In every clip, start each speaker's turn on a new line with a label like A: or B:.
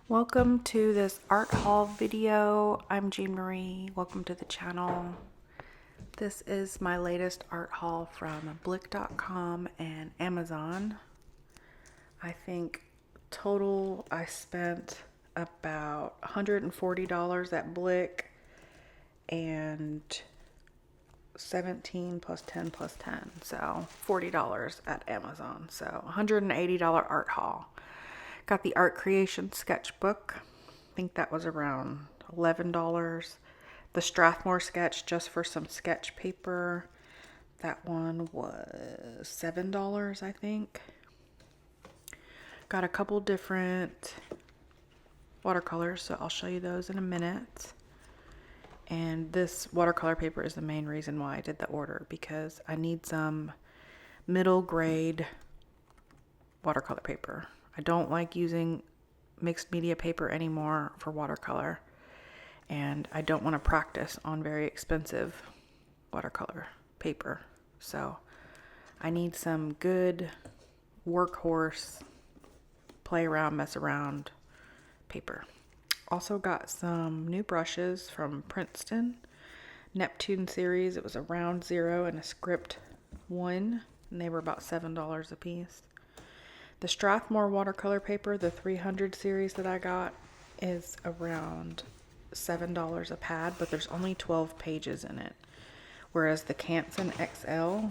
A: Welcome to this art haul video. I'm Jean Marie. Welcome to the channel. This is my latest art haul from Blick.com and Amazon. I think total I spent about $140 at Blick and 17 plus 10 plus 10, so $40 at Amazon. So $180 art haul. Got the Art Creation sketchbook. I think that was around $11. The Strathmore sketch just for some sketch paper. That one was $7, I think. Got a couple different watercolors, so I'll show you those in a minute. And this watercolor paper is the main reason why I did the order, because I need some middle grade watercolor paper. I don't like using mixed media paper anymore for watercolor, and I don't want to practice on very expensive watercolor paper. So I need some good workhorse, play around, mess around paper. Also got some new brushes from Princeton, Neptune series. It was a round 0 and a script 1, and they were about $7 a piece. The Strathmore watercolor paper, the 300 series that I got, is around $7 a pad, but there's only 12 pages in it. Whereas the Canson XL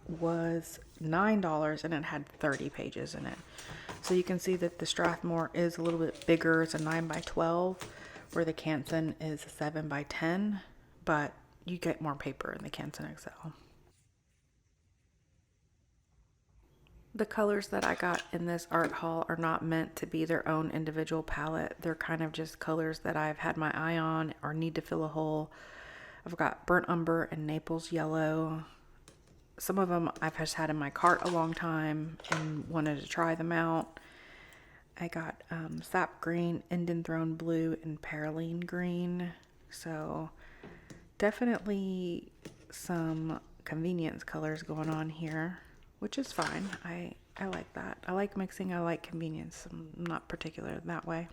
A: was $9 and it had 30 pages in it. So you can see that the Strathmore is a little bit bigger. It's a 9x12, where the Canson is a 7x10, but you get more paper in the Canson XL. The colors that I got in this art haul are not meant to be their own individual palette. They're kind of just colors that I've had my eye on or need to fill a hole. I've got burnt umber and Naples yellow. Some of them I've just had in my cart a long time and wanted to try them out. I got sap green, Indian throne blue, and perylene green. So definitely some convenience colors going on here, which is fine. I like that. I like mixing. I like convenience. I'm not particular that way.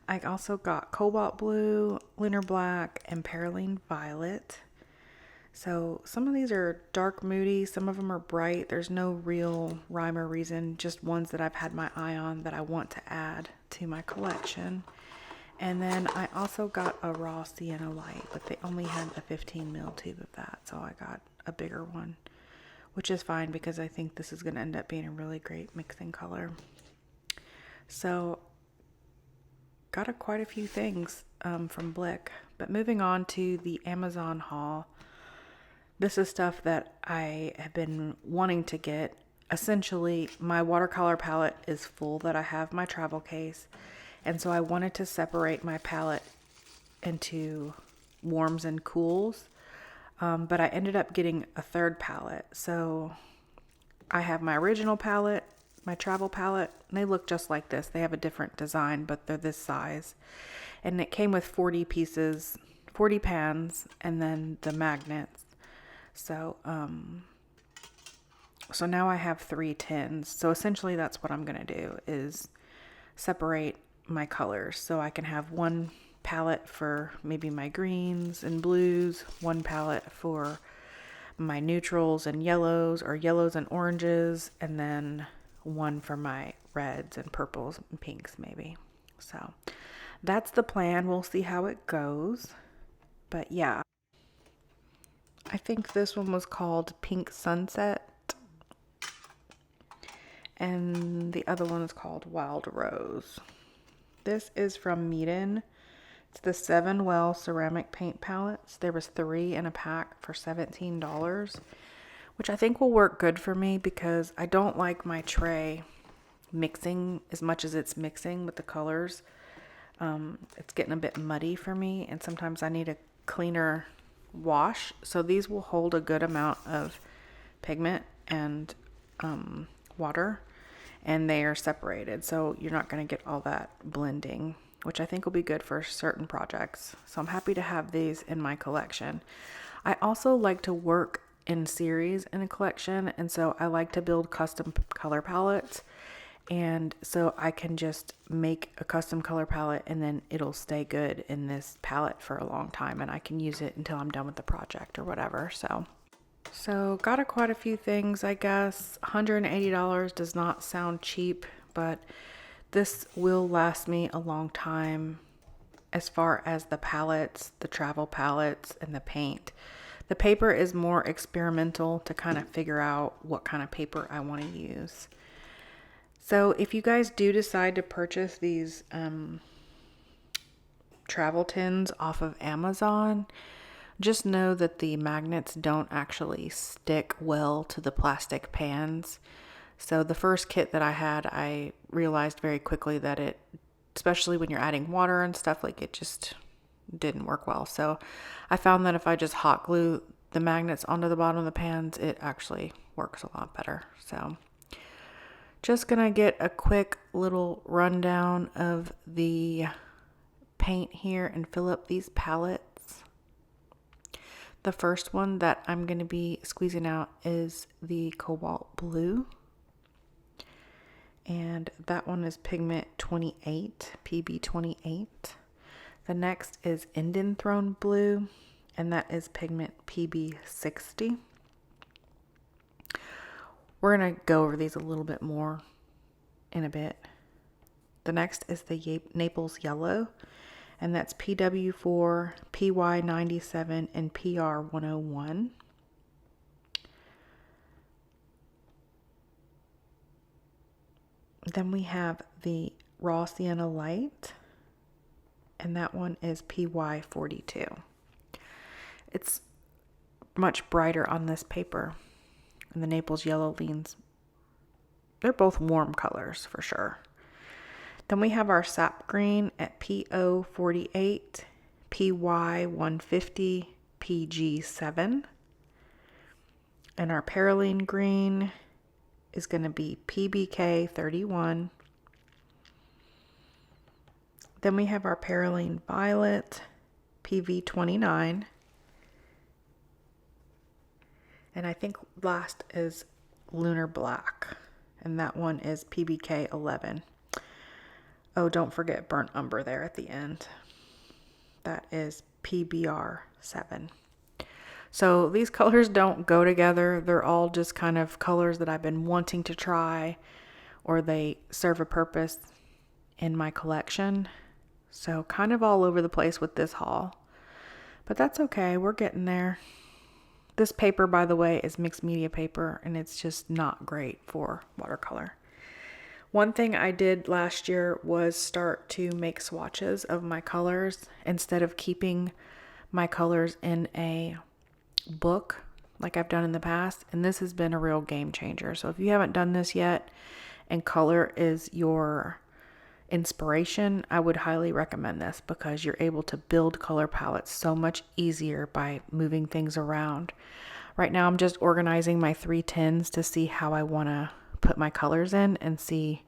A: I also got cobalt blue, lunar black, and perylene violet. So some of these are dark moody. Some of them are bright. There's no real rhyme or reason. Just ones that I've had my eye on that I want to add to my collection. And then I also got a raw sienna light, but they only had a 15 ml tube of that. So I got a bigger one, which is fine because I think this is going to end up being a really great mixing color. So got quite a few things from Blick. But moving on to the Amazon haul, this is stuff that I have been wanting to get. Essentially, my watercolor palette is full that I have my travel case, and so I wanted to separate my palette into warms and cools. But I ended up getting a third palette. So I have my original palette, my travel palette, and they look just like this. They have a different design, but they're this size. And it came with 40 pieces, 40 pans, and then the magnets. So, so now I have 3 tins. So essentially that's what I'm going to do, is separate my colors. So I can have one palette for maybe my greens and blues, one palette for my neutrals and yellows, or yellows and oranges, and then one for my reds and purples and pinks maybe. So that's the plan. We'll see how it goes. But yeah, I think this one was called Pink Sunset, and the other one is called Wild Rose. This is from Meeden. It's the 7 Well ceramic paint palettes. There was 3 in a pack for $17, which I think will work good for me because I don't like my tray mixing as much as it's mixing with the colors. It's getting a bit muddy for me, and sometimes I need a cleaner wash. So these will hold a good amount of pigment and water, and they are separated, so you're not going to get all that blending, which I think will be good for certain projects. So I'm happy to have these in my collection. I also like to work in series in a collection, and so I like to build custom color palettes. And so I can just make a custom color palette and then it'll stay good in this palette for a long time and I can use it until I'm done with the project or whatever. So got quite a few things, I guess. $180 does not sound cheap, but this will last me a long time as far as the palettes, the travel palettes, and the paint. The paper is more experimental to kind of figure out what kind of paper I want to use. So if you guys do decide to purchase these travel tins off of Amazon, just know that the magnets don't actually stick well to the plastic pans. So the first kit that I had, I realized very quickly that it, especially when you're adding water and stuff, like it just didn't work well. So I found that if I just hot glue the magnets onto the bottom of the pans, it actually works a lot better. So just gonna get a quick little rundown of the paint here and fill up these palettes. The first one that I'm going to be squeezing out is the cobalt blue. And that one is pigment 28, PB 28. The next is Indian Throne blue, and that is pigment PB 60. We're going to go over these a little bit more in a bit. The next is the Naples yellow, and that's PW4, PY97, and PR101. Then we have the raw sienna light, and that one is PY42. It's much brighter on this paper, and the Naples yellow leans. They're both warm colors for sure. Then we have our sap green at PO48, PY150, PG7. And our Paraline green is going to be PBK31. Then we have our Paraline violet, PV29. And I think last is Lunar Black, and that one is PBK11. Oh, don't forget burnt umber there at the end. That is PBR7. So these colors don't go together. They're all just kind of colors that I've been wanting to try, or they serve a purpose in my collection. So kind of all over the place with this haul. But that's okay. We're getting there. This paper, by the way, is mixed media paper, and it's just not great for watercolor. One thing I did last year was start to make swatches of my colors instead of keeping my colors in a book like I've done in the past. And this has been a real game changer. So if you haven't done this yet and color is your inspiration, I would highly recommend this because you're able to build color palettes so much easier by moving things around. Right now I'm just organizing my 3 tins to see how I want to put my colors in and see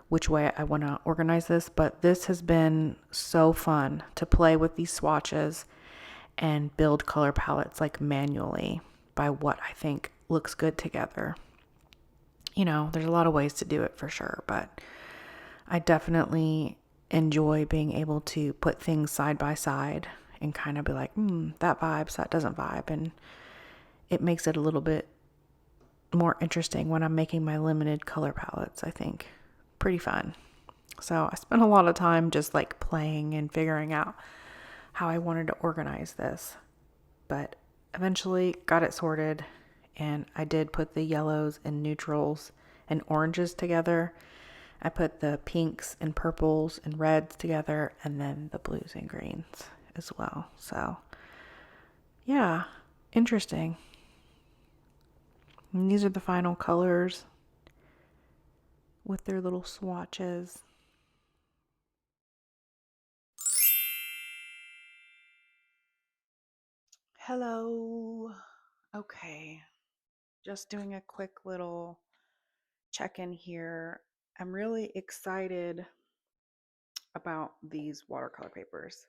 A: which way I want to organize this. But this has been so fun to play with these swatches and build color palettes like manually by what I think looks good together. You know, there's a lot of ways to do it for sure, but I definitely enjoy being able to put things side by side and kind of be like, that vibes, that doesn't vibe. And it makes it a little bit more interesting when I'm making my limited color palettes, I think. Pretty fun. So I spent a lot of time just like playing and figuring out how I wanted to organize this. But eventually got it sorted, and I did put the yellows and neutrals and oranges together. I put the pinks and purples and reds together, and then the blues and greens as well. So yeah, interesting. And these are the final colors with their little swatches. Hello. Okay. Just doing a quick little check-in here. I'm really excited about these watercolor papers.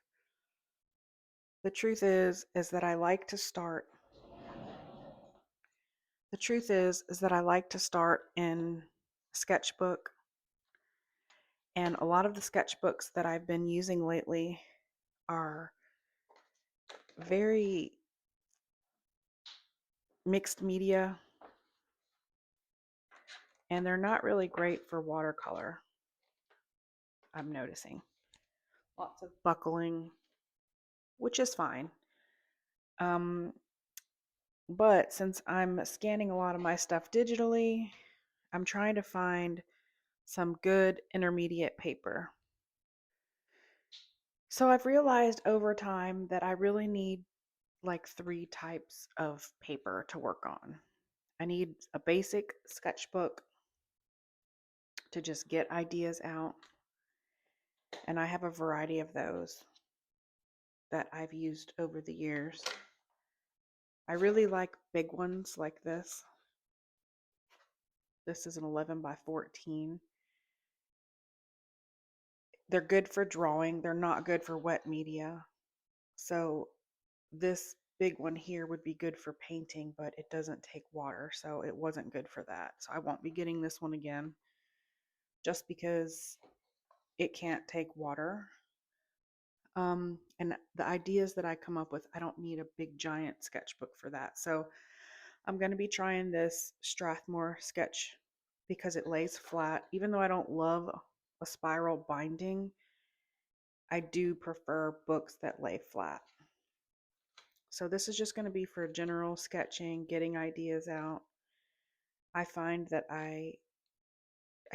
A: The truth is that I like to start. The truth is that I like to start in sketchbook And a lot of the sketchbooks that I've been using lately are very mixed media, and they're not really great for watercolor, I'm noticing. Lots of buckling, which is fine. But since I'm scanning a lot of my stuff digitally, I'm trying to find some good intermediate paper. So I've realized over time that I really need like 3 types of paper to work on. I need a basic sketchbook to just get ideas out, and I have a variety of those that I've used over the years. I really like big ones like this. This is an 11 by 14. They're good for drawing. They're not good for wet media. So this big one here would be good for painting, but it doesn't take water, so it wasn't good for that. So I won't be getting this one again just because it can't take water. And the ideas that I come up with, I don't need a big giant sketchbook for that. So I'm going to be trying this Strathmore sketch because it lays flat. Even though I don't love a spiral binding, I do prefer books that lay flat. So this is just going to be for general sketching, getting ideas out. I find that I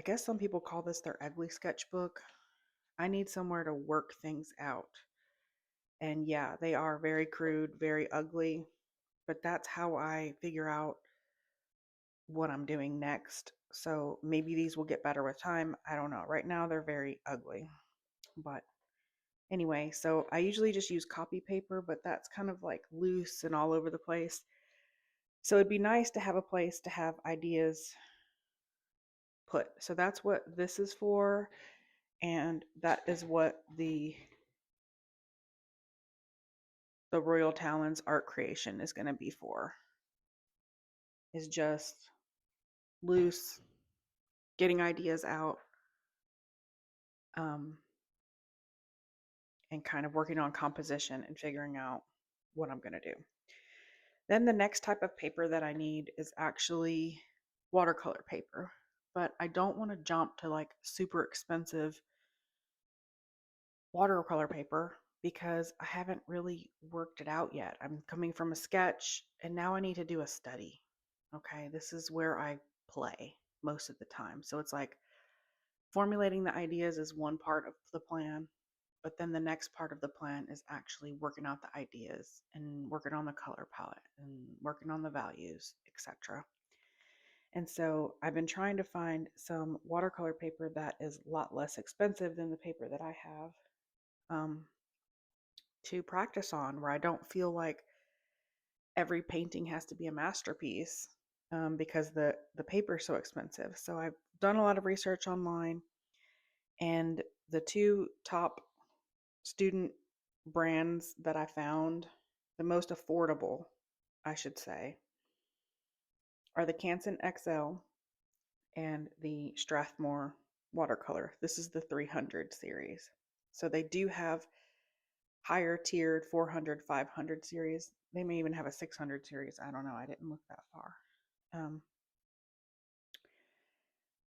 A: guess some people call this their ugly sketchbook. I need somewhere to work things out. And yeah, they are very crude, very ugly, but that's how I figure out what I'm doing next. So maybe these will get better with time. I don't know. Right now they're very ugly. But anyway, so I usually just use copy paper, but that's kind of like loose and all over the place. So it'd be nice to have a place to have ideas put. So that's what this is for, and that is what the Royal Talons art creation is going to be for. Is just loose, getting ideas out, um, and kind of working on composition and figuring out what I'm going to do. Then the next type of paper that I need is actually watercolor paper, but I don't want to jump to like super expensive watercolor paper because I haven't really worked it out yet. I'm coming from a sketch and now I need to do a study. Okay, this is where I play most of the time. So it's like formulating the ideas is one part of the plan, but then the next part of the plan is actually working out the ideas and working on the color palette and working on the values, etc. And so I've been trying to find some watercolor paper that is a lot less expensive than the paper that I have, to practice on, where I don't feel like every painting has to be a masterpiece, because the paper is so expensive. So I've done a lot of research online, and the 2 top student brands that I found, the most affordable, I should say, are the Canson XL and the Strathmore watercolor. This is the 300 series. So they do have higher tiered 400, 500 series. They may even have a 600 series. I don't know. I didn't look that far. Um,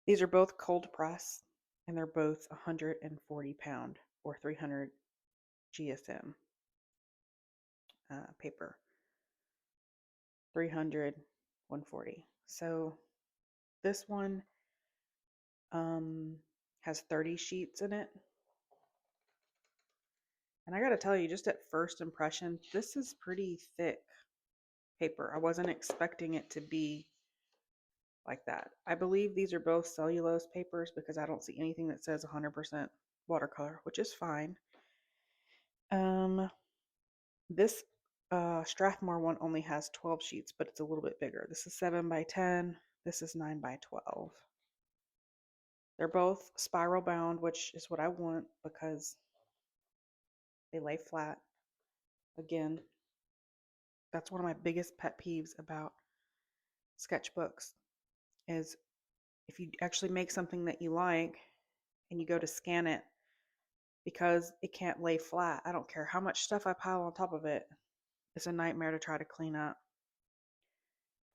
A: these are both cold press, and they're both 140-pound or 300 GSM paper. 300, 140. So this one has 30 sheets in it. And I got to tell you, just at first impression, this is pretty thick paper. I wasn't expecting it to be like that. I believe these are both cellulose papers because I don't see anything that says 100% watercolor, which is fine. This Strathmore one only has 12 sheets, but it's a little bit bigger. This is 7 by 10. This is 9 by 12. They're both spiral bound, which is what I want because they lay flat. Again, that's one of my biggest pet peeves about sketchbooks is if you actually make something that you like and you go to scan it because it can't lay flat. I don't care how much stuff I pile on top of it. It's a nightmare to try to clean up.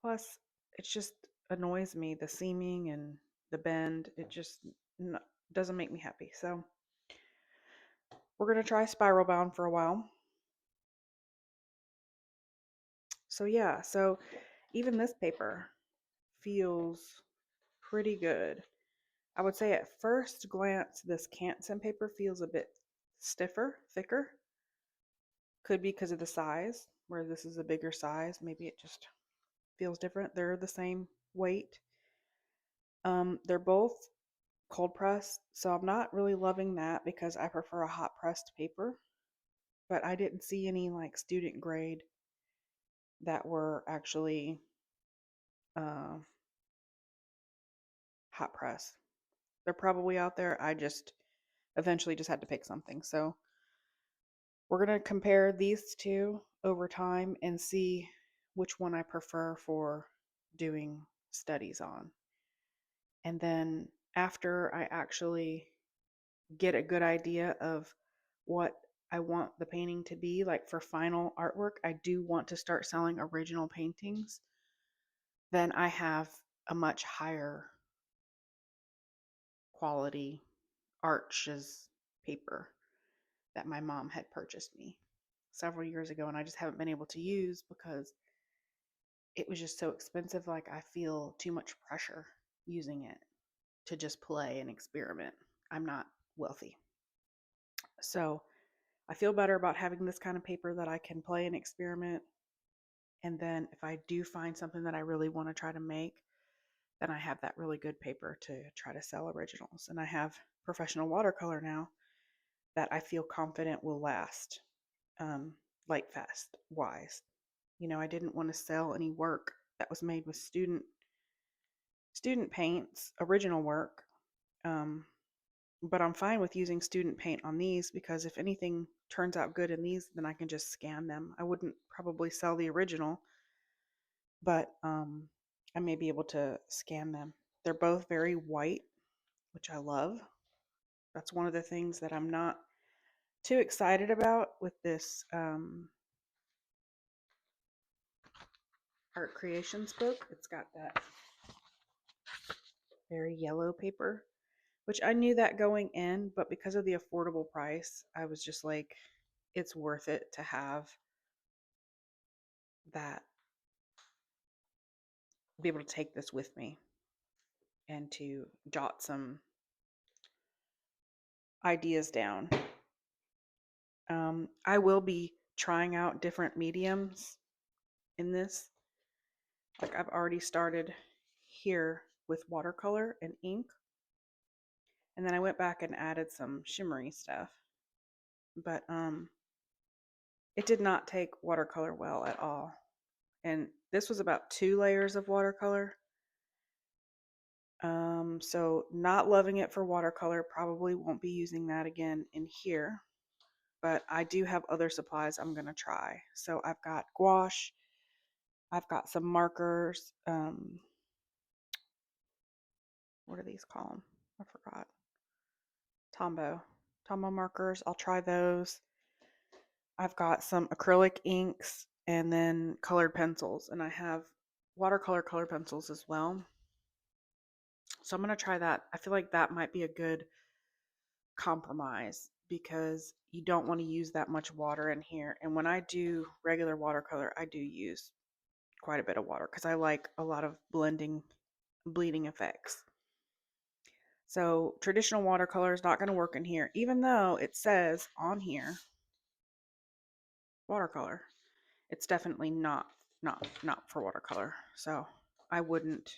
A: Plus, it just annoys me, the seaming and the bend. It just doesn't make me happy. So we're going to try spiral bound for a while. So yeah, so even this paper feels pretty good. I would say at first glance, this Canson paper feels a bit stiffer, thicker. Could be because of the size, where this is a bigger size. Maybe it just feels different. They're the same weight. They're both cold pressed, so I'm not really loving that because I prefer a hot pressed paper. But I didn't see any like student grade that were actually uh, hot press. They're probably out there. I just eventually just had to pick something. So we're going to compare these two over time and see which one I prefer for doing studies on. And then after I actually get a good idea of what I want the painting to be, like for final artwork, I do want to start selling original paintings. Then I have a much higher quality Arches paper that my mom had purchased me several years ago, and I just haven't been able to use because it was just so expensive. Like, I feel too much pressure using it to just play and experiment. I'm not wealthy. So I feel better about having this kind of paper that I can play and experiment. And then if I do find something that I really want to try to make, then I have that really good paper to try to sell originals. And I have professional watercolor now that I feel confident will last, light fast wise. You know, I didn't want to sell any work that was made with student paints, original work. Um, but I'm fine with using student paint on these because if anything turns out good in these, then I can just scan them. I wouldn't probably sell the original, but I may be able to scan them. They're both very white, which I love. That's one of the things that I'm not too excited about with this art creations book. It's got that very yellow paper, which I knew that going in, but because of the affordable price, I was just like, it's worth it to have that, be able to take this with me and to jot some ideas down. I will be trying out different mediums in this. Like, I've already started here with watercolor and ink, and then I went back and added some shimmery stuff. But it did not take watercolor well at all. And this was about 2 layers of watercolor. So not loving it for watercolor, probably won't be using that again in here. But I do have other supplies I'm going to try. So I've got gouache, I've got some markers. What do these call them? I forgot. Tombow markers. I'll try those. I've got some acrylic inks and then colored pencils. And I have watercolor color pencils as well. So I'm going to try that. I feel like that might be a good compromise because you don't want to use that much water in here. And when I do regular watercolor, I do use quite a bit of water because I like a lot of bleeding effects. So traditional watercolor is not going to work in here, even though it says on here watercolor. It's definitely not for watercolor. So I wouldn't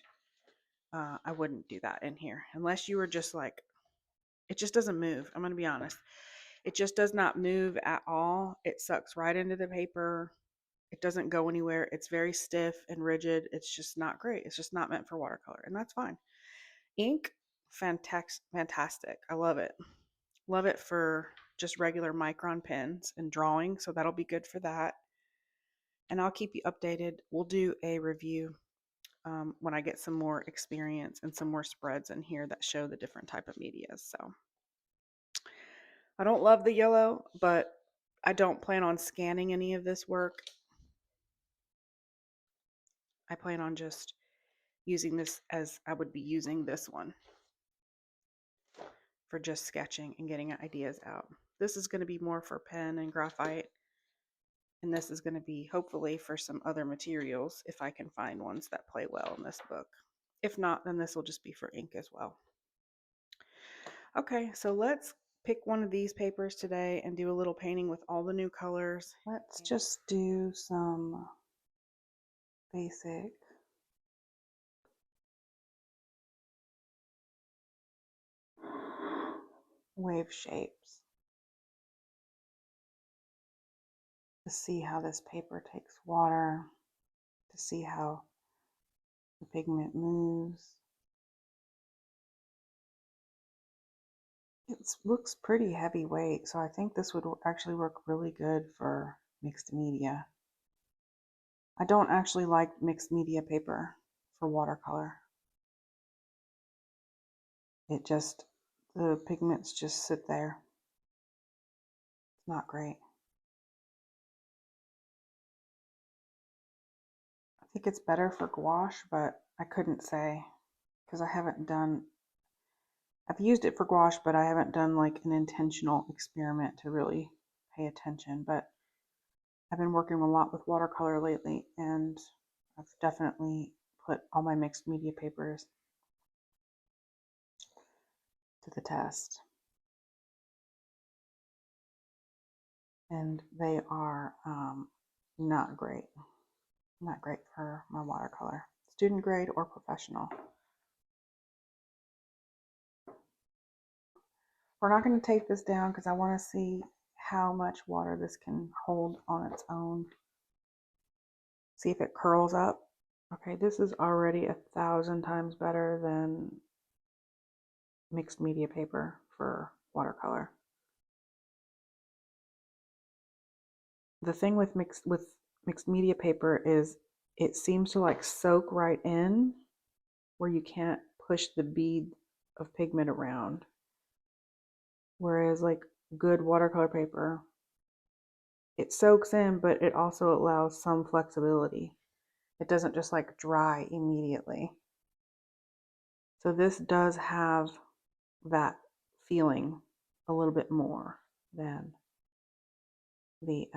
A: do that in here unless you were just like, it just doesn't move. I'm going to be honest. It just does not move at all. It sucks right into the paper. It doesn't go anywhere. It's very stiff and rigid. It's just not great. It's just not meant for watercolor, and that's fine. Ink, fantastic. I love it. Love it for just regular micron pens and drawing, so that'll be good for that. And I'll keep you updated. We'll do a review when I get some more experience and some more spreads in here that show the different type of medias. So I don't love the yellow, but I don't plan on scanning any of this work. I plan on just using this as I would be using this one for just sketching and getting ideas out. This is going to be more for pen and graphite, and this is going to be hopefully for some other materials if I can find ones that play well in this book. If not, then this will just be for ink as well. Okay, so let's pick one of these papers today and do a little painting with all the new colors. Let's just do some basic wave shapes to see how this paper takes water, to see how the pigment moves. It looks pretty heavyweight, so I think this would actually work really good for mixed media. I don't actually like mixed media paper for watercolor. It just, the pigments just sit there. It's not great. I think it's better for gouache, but I couldn't say because I've used it for gouache, but I haven't done like an intentional experiment to really pay attention. But I've been working a lot with watercolor lately, and I've definitely put all my mixed media papers to the test. And they are not great. Not great for my watercolor. Student grade or professional. We're not going to take this down because I want to see how much water this can hold on its own. See if it curls up. Okay, this is already 1,000 times better than mixed media paper for watercolor. The thing with mixed media paper is it seems to like soak right in where you can't push the bead of pigment around. Whereas like good watercolor paper, it soaks in, but it also allows some flexibility. It doesn't just like dry immediately. So this does have that feeling a little bit more than the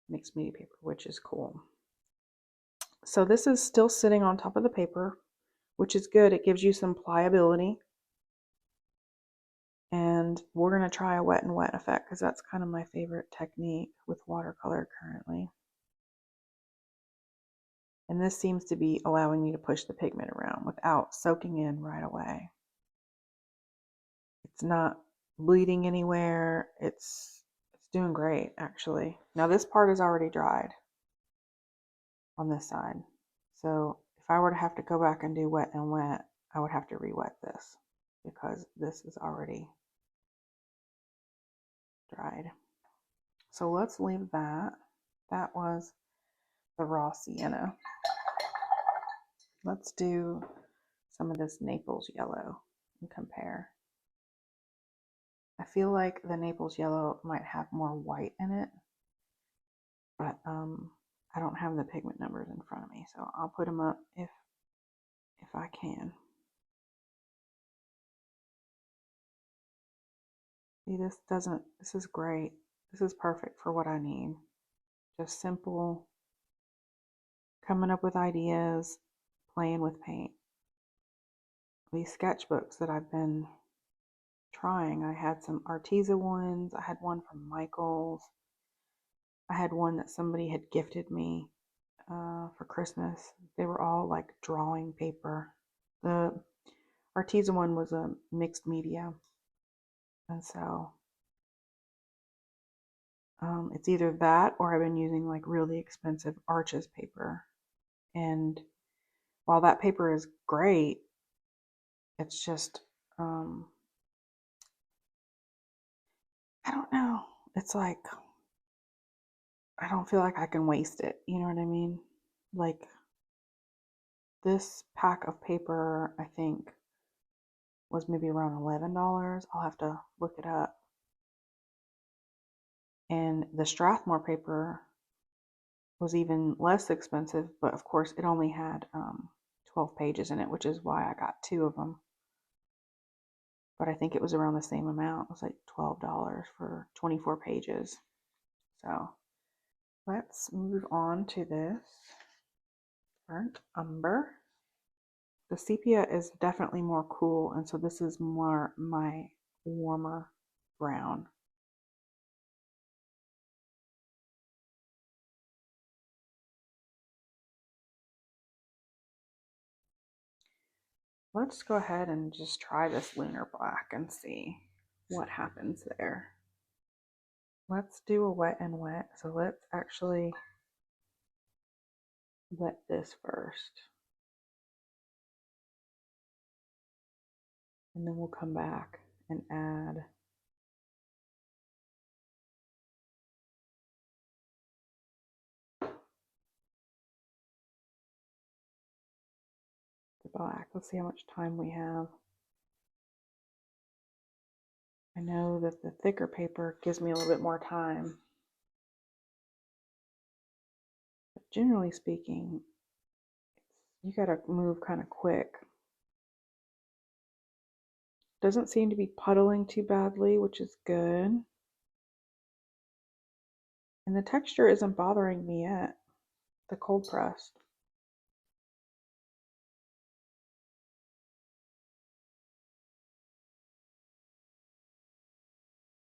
A: mixed media paper, which is cool. So this is still sitting on top of the paper, which is good. It gives you some pliability. And we're going to try a wet and wet effect because that's kind of my favorite technique with watercolor currently. And this seems to be allowing me to push the pigment around without soaking in right away. It's not bleeding anywhere. It's doing great, actually. Now this part is already dried on this side. So if I were to have to go back and do wet and wet, I would have to re-wet this because this is already dried. So let's leave that. That was the raw sienna. Let's do some of this Naples yellow and compare. I feel like the Naples yellow might have more white in it, but I don't have the pigment numbers in front of me, so I'll put them up if I can. See, this is great. This is perfect for what I need. Just simple, coming up with ideas, playing with paint. These sketchbooks that I've been trying, I had some Arteza ones, I had one from Michaels, I had one that somebody had gifted me for Christmas. They were all like drawing paper. The Arteza one was a mixed media, and so it's either that or I've been using like really expensive Arches paper. And while that paper is great, it's just I don't know. It's like I don't feel like I can waste it. You know what I mean? Like This pack of paper, I think, was maybe around $11. I'll have to look it up. And the Strathmore paper was even less expensive, but of course it only had 12 pages in it, which is why I got two of them. But I think it was around the same amount. It was like $12 for 24 pages. So let's move on to this burnt umber. The sepia is definitely more cool, and so this is more my warmer brown. Let's go ahead and just try this lunar black and see what happens there. Let's do a wet and wet. So let's actually wet this first. And then we'll come back and add the black. Let's see how much time we have. I know that the thicker paper gives me a little bit more time. But generally speaking, you gotta move kind of quick. Doesn't seem to be puddling too badly, which is good. And the texture isn't bothering me yet, the cold pressed.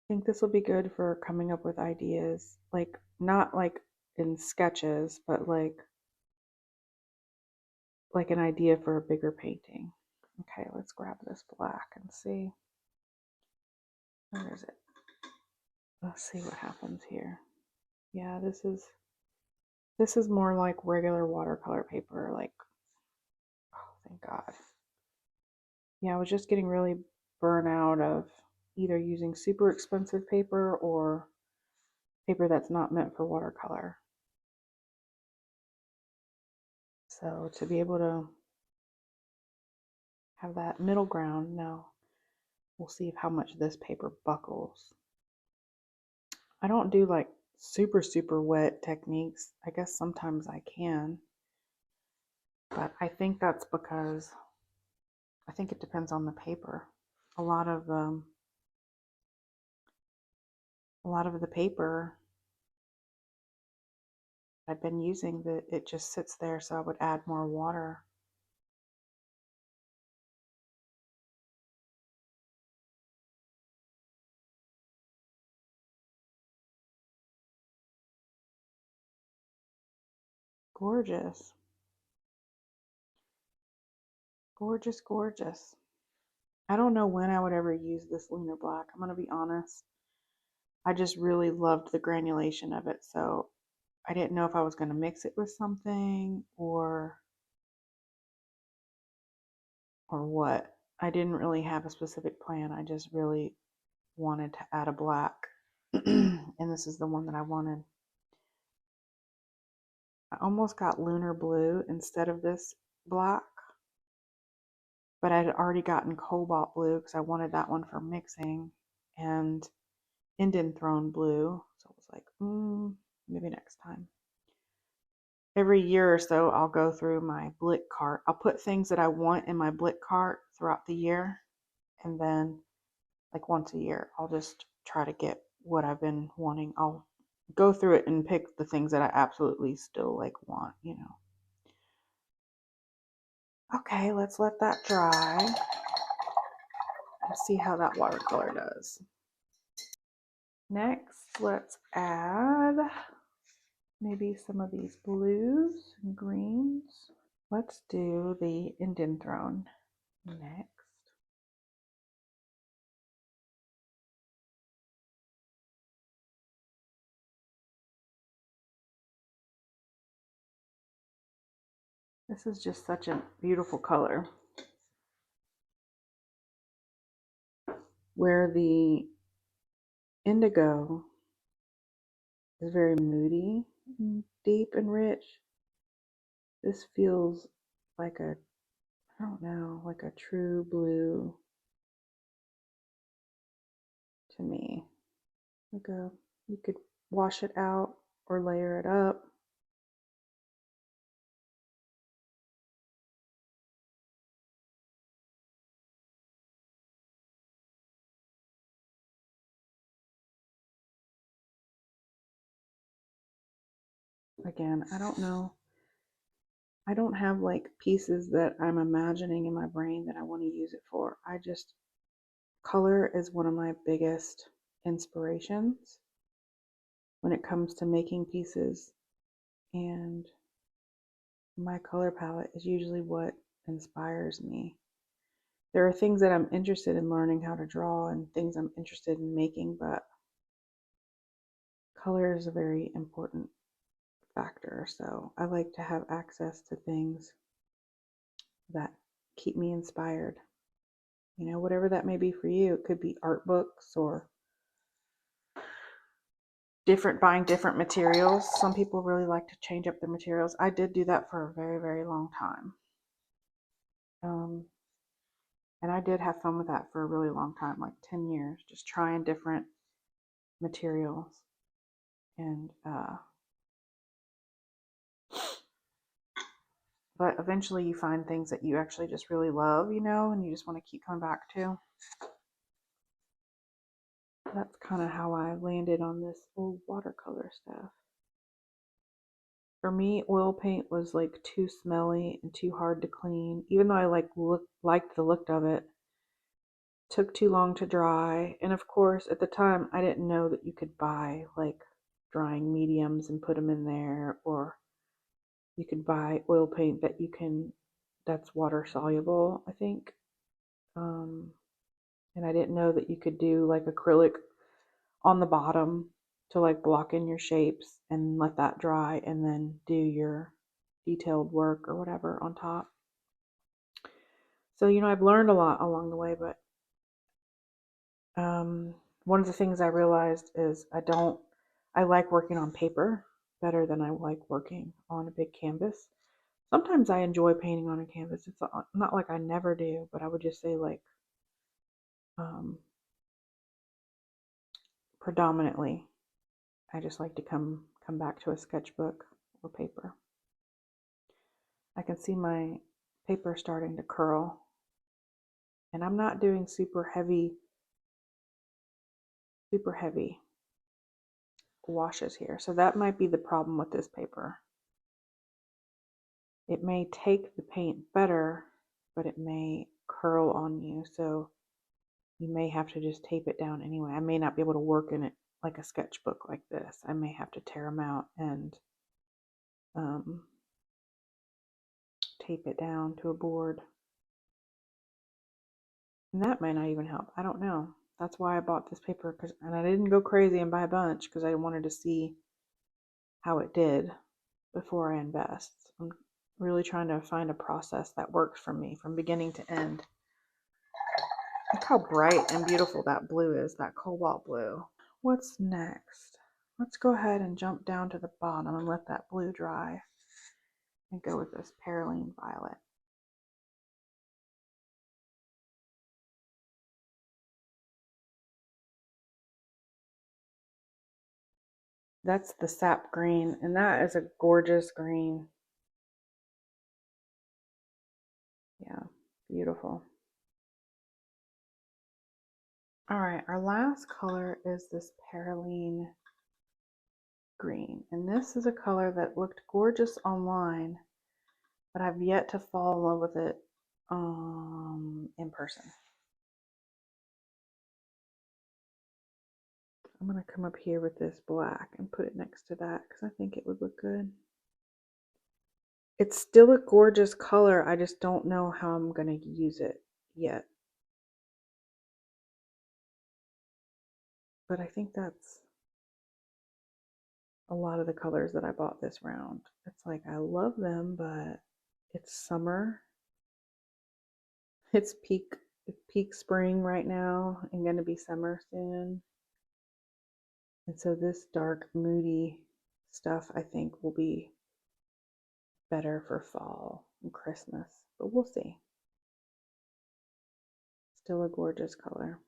A: I think this will be good for coming up with ideas, like not like in sketches, but like an idea for a bigger painting. Okay, let's grab this black and see. Where is it? Let's see what happens here. Yeah, this is more like regular watercolor paper, like, oh, thank God. Yeah, I was just getting really burnt out of either using super expensive paper or paper that's not meant for watercolor. So to be able to have that middle ground, now we'll see how much this paper buckles. I don't do like super wet techniques. I guess sometimes I can, but I think that's because I think it depends on the paper. A lot of the paper I've been using, that it just sits there, so I would add more water. Gorgeous. Gorgeous, gorgeous. I don't know when I would ever use this lunar black. I'm going to be honest. I just really loved the granulation of it, so I didn't know if I was going to mix it with something or what. I didn't really have a specific plan. I just really wanted to add a black. And this is the one that I wanted. I almost got lunar blue instead of this black, but I had already gotten cobalt blue because I wanted that one for mixing, and Indian throne blue. So I was like, maybe next time. Every year or so, I'll go through my Blick cart. I'll put things that I want in my Blick cart throughout the year, and then like once a year, I'll just try to get what I've been wanting. I'll go through it and pick the things that I absolutely still like want, you know. Okay, let's let that dry and see how that watercolor does. Next, let's add maybe some of these blues and greens. Let's do the Indian throne next. This is just such a beautiful color. Where the indigo is very moody and deep and rich, this feels like a, I don't know, like a true blue to me. Like a, you could wash it out or layer it up. Again, I don't know. I don't have like pieces that I'm imagining in my brain that I want to use it for. I just, color is one of my biggest inspirations when it comes to making pieces, and my color palette is usually what inspires me. There are things that I'm interested in learning how to draw and things I'm interested in making, but color is a very important factor. So I like to have access to things that keep me inspired. You know, whatever that may be for you. It could be art books or buying different materials. Some people really like to change up their materials. I did do that for a very, very long time. And I did have fun with that for a really long time, like 10 years, just trying different materials. And, but eventually you find things that you actually just really love, you know, and you just want to keep coming back to. That's kind of how I landed on this old watercolor stuff. For me, oil paint was like too smelly and too hard to clean. Even though I liked the look of it, took too long to dry. And of course, at the time, I didn't know that you could buy like drying mediums and put them in there, or you could buy oil paint that's water soluble, I think. And I didn't know that you could do like acrylic on the bottom to like block in your shapes and let that dry and then do your detailed work or whatever on top. So, you know, I've learned a lot along the way, but one of the things I realized is I like working on paper better than I like working on a big canvas. Sometimes I enjoy painting on a canvas. It's not like I never do, but I would just say like um, predominantly, I just like to come back to a sketchbook or paper. I can see my paper starting to curl, and I'm not doing super heavy washes here. So that might be the problem with this paper. It may take the paint better, but it may curl on you. So you may have to just tape it down anyway. I may not be able to work in it like a sketchbook like this. I may have to tear them out and tape it down to a board. And that may not even help. I don't know. That's why I bought this paper, and I didn't go crazy and buy a bunch because I wanted to see how it did before I invest. I'm really trying to find a process that works for me from beginning to end. Look how bright and beautiful that blue is, that cobalt blue. What's next? Let's go ahead and jump down to the bottom and let that blue dry and go with this Perylene Violet. That's the sap green, and that is a gorgeous green. Yeah, beautiful. All right, our last color is this Perylene green, and this is a color that looked gorgeous online, but I've yet to fall in love with it in person. I'm going to come up here with this black and put it next to that because I think it would look good. It's still a gorgeous color. I just don't know how I'm going to use it yet. But I think that's a lot of the colors that I bought this round. It's like I love them, but it's summer. It's peak spring right now and going to be summer soon. And so this dark, moody stuff I think will be better for fall. and Christmas, but we'll see. Still a gorgeous color.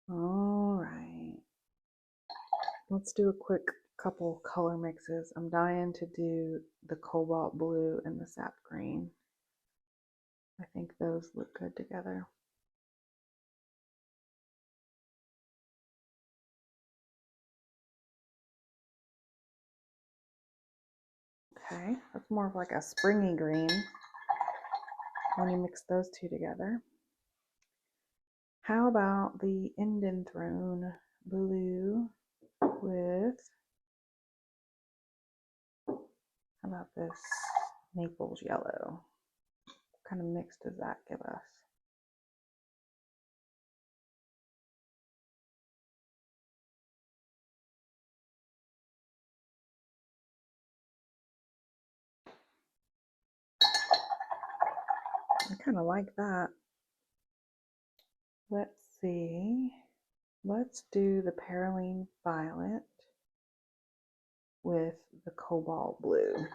A: All right. Let's do a quick couple color mixes. I'm dying to do the cobalt blue and the sap green. I think those look good together. Okay, that's more of like a springy green when you mix those two together. How about the Indian Throne blue with, how about this Naples yellow? What kind of mix does that give us? I kind of like that. Let's see. Let's do the Perylene Violet with the Cobalt Blue.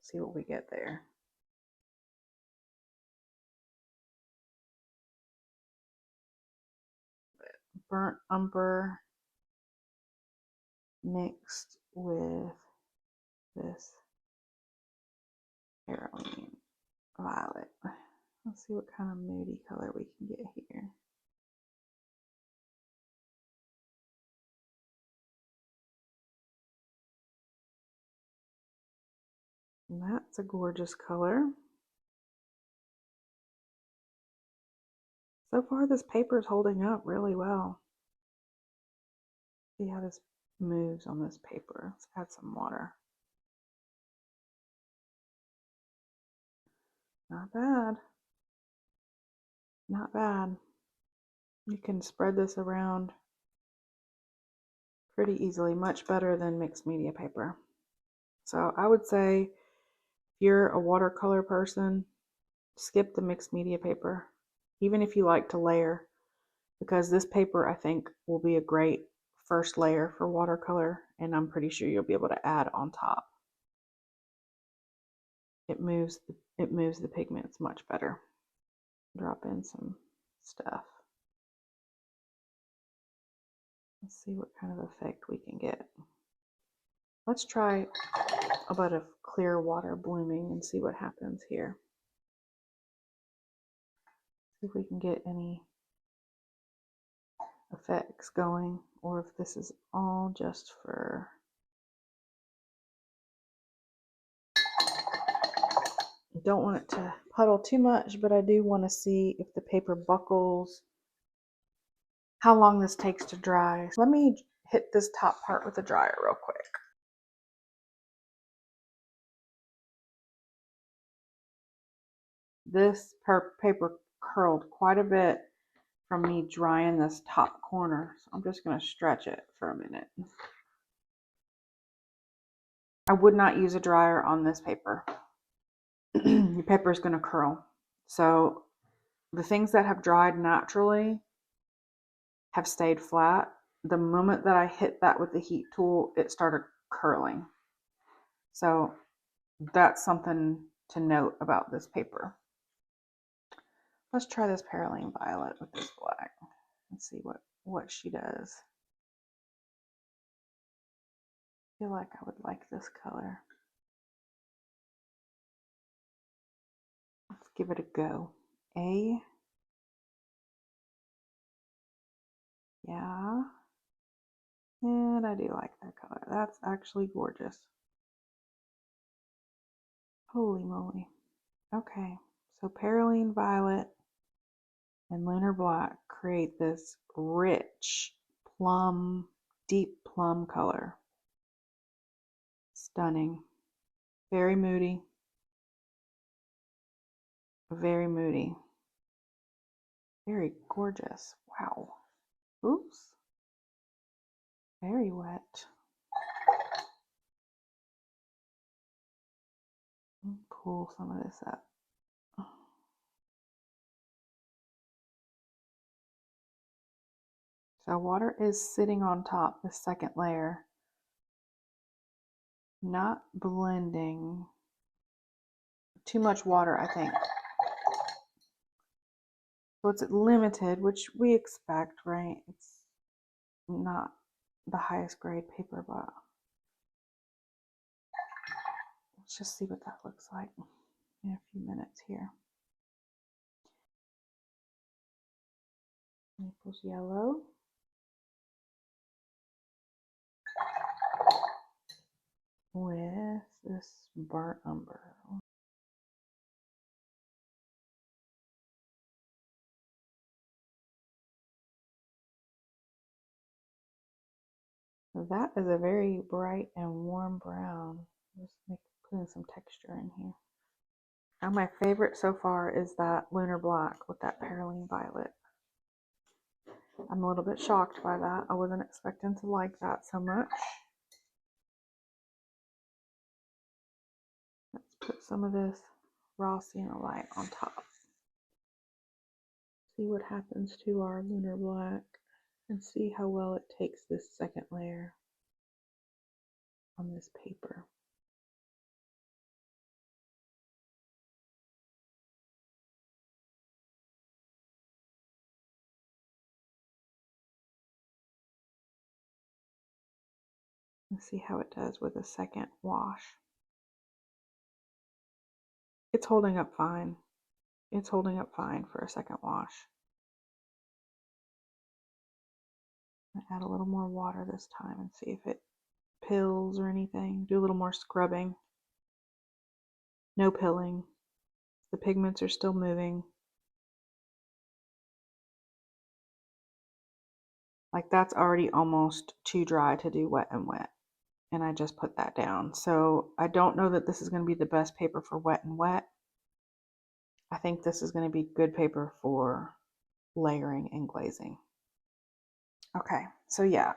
A: See what we get there. Burnt Umber mixed with this Perylene Violet. Let's see what kind of moody color we can get here. And that's a gorgeous color. So far this paper is holding up really well. See how this moves on this paper. Let's add some water. Not bad. Not bad. You can spread this around pretty easily, much better than mixed media paper. So I would say if you're a watercolor person, skip the mixed media paper, even if you like to layer, because this paper I think will be a great first layer for watercolor, and I'm pretty sure you'll be able to add on top. It moves the pigments much better. Drop in some stuff. Let's see what kind of effect we can get. Let's try a bit of clear water blooming and see what happens here. See if we can get any effects going, or if this is all just for I don't want it to puddle too much, but I do want to see if the paper buckles, how long this takes to dry. Let me hit this top part with a dryer real quick. This paper curled quite a bit from me drying this top corner, so I'm just going to stretch it for a minute. I would not use a dryer on this paper. Your paper is going to curl. So the things that have dried naturally have stayed flat. The moment that I hit that with the heat tool, it started curling. So that's something to note about this paper. Let's try this Perylene Violet with this black and see what she does. I feel like I would like this color. Let's give it a go. Yeah. And I do like that color. That's actually gorgeous. Holy moly. Okay, so Perylene Violet and Lunar Black create this rich plum, deep plum color. Stunning. Very moody. Very moody. Very gorgeous. Wow. Oops. Very wet. Pull some of this up. So water is sitting on top, the second layer. not blending. Too much water, I think. So it's limited, which we expect, right? It's not the highest grade paper, but let's just see what that looks like in a few minutes here. Naples yellow. With this burnt umber. So that is a very bright and warm brown. Just putting some texture in here. Now my favorite so far is that lunar black with that perylene violet. I'm a little bit shocked by that. I wasn't expecting to like that so much. Let's put some of this raw sienna light on top. See what happens to our lunar black and see how well it takes this second layer on this paper. Let's see how it does with a second wash. It's holding up fine. It's holding up fine for a second wash. Add a little more water this time and see if it pills or anything. Do a little more scrubbing. No pilling. The pigments are still moving. Like that's already almost too dry to do wet and wet. And I just put that down. So I don't know that this is going to be the best paper for wet and wet. I think this is going to be good paper for layering and glazing. Okay, so yeah.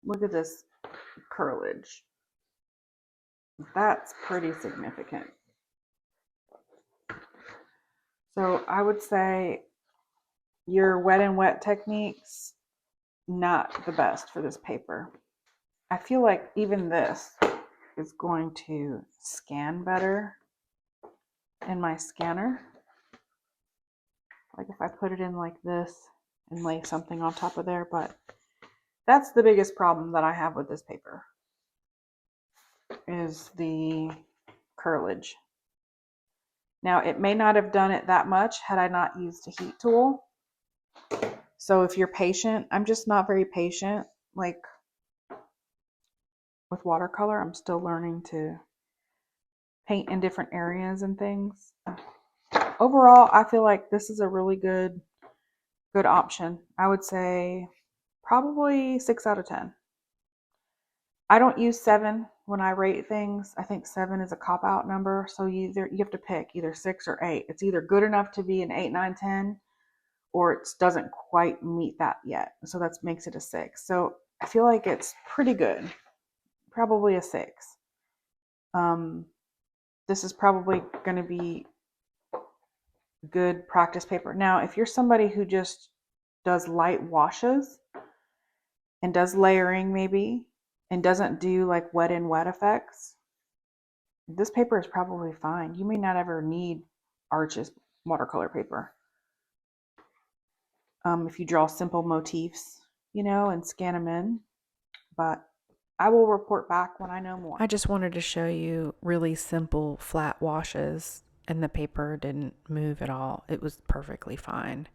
A: Look at this curlage. That's pretty significant. So I would say your wet and wet techniques, not the best for this paper. I feel like even this is going to scan better in my scanner. Like if I put it in like this and lay something on top of there, but that's the biggest problem that I have with this paper is the curlage. Now it may not have done it that much had I not used a heat tool. So if you're patient, I'm just not very patient. Like with watercolor, I'm still learning to paint in different areas and things. Overall, I feel like this is a really good option. I would say probably 6 out of 10. I don't use 7 when I rate things. I think 7 is a cop-out number. So you have to pick either 6 or 8. It's either good enough to be an 8, 9, 10, or it doesn't quite meet that yet. So that makes it a 6. So I feel like it's pretty good. Probably a 6. This is probably going to be good practice paper. Now, if you're somebody who just does light washes and does layering maybe and doesn't do like wet and wet effects, this paper is probably fine. You may not ever need Arches watercolor paper. If you draw simple motifs, and scan them in. But I will report back when I know more. I just wanted to show you really simple flat washes and the paper didn't move at all. It was perfectly fine.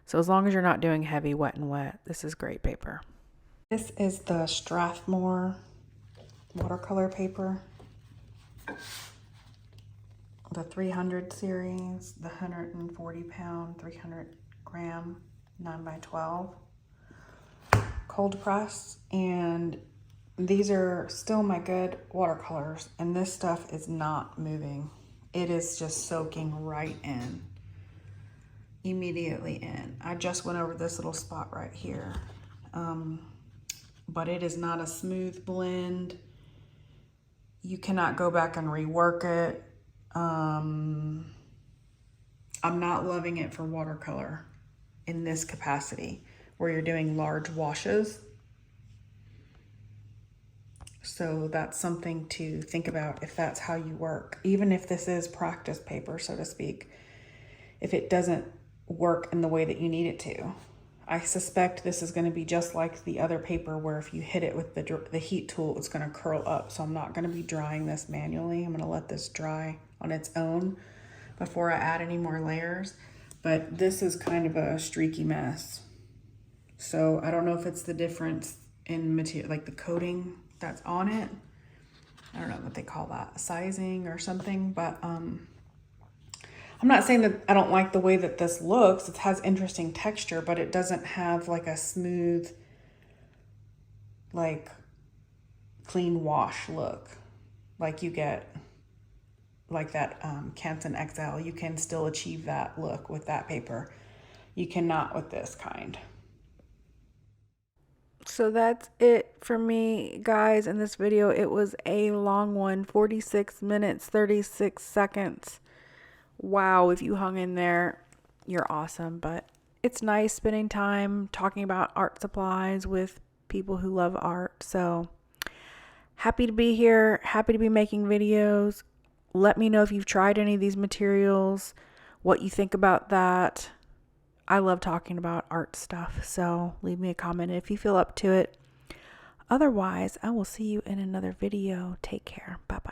A: So as long as you're not doing heavy wet and wet, this is great paper. This is the Strathmore watercolor paper. The 300 series, the 140 pound, 300 gram, 9x12 cold press. And these are still my good watercolors. And this stuff is not moving. It is just soaking right in. Immediately in. I just went over this little spot right here. But it is not a smooth blend. You cannot go back and rework it. I'm not loving it for watercolor in this capacity where you're doing large washes. So that's something to think about if that's how you work. Even if this is practice paper, so to speak, if it doesn't work in the way that you need it to. I suspect this is going to be just like the other paper where if you hit it with the heat tool, it's going to curl up. So I'm not going to be drying this manually. I'm going to let this dry on its own before I add any more layers. But this is kind of a streaky mess. So I don't know if it's the difference in material, like the coating that's on it. I don't know what they call that, sizing or something, but I'm not saying that I don't like the way that this looks. It has interesting texture, but it doesn't have like a smooth, like clean wash look like you get like that Canson XL. You can still achieve that look with that paper. You cannot with this kind. So that's it for me, guys, in this video. It was a long one, 46 minutes, 36 seconds. Wow, if you hung in there, you're awesome. But it's nice spending time talking about art supplies with people who love art. So happy to be here, happy to be making videos. Let me know if you've tried any of these materials, what you think about that. I love talking about art stuff, so leave me a comment if you feel up to it. Otherwise, I will see you in another video. Take care. Bye-bye.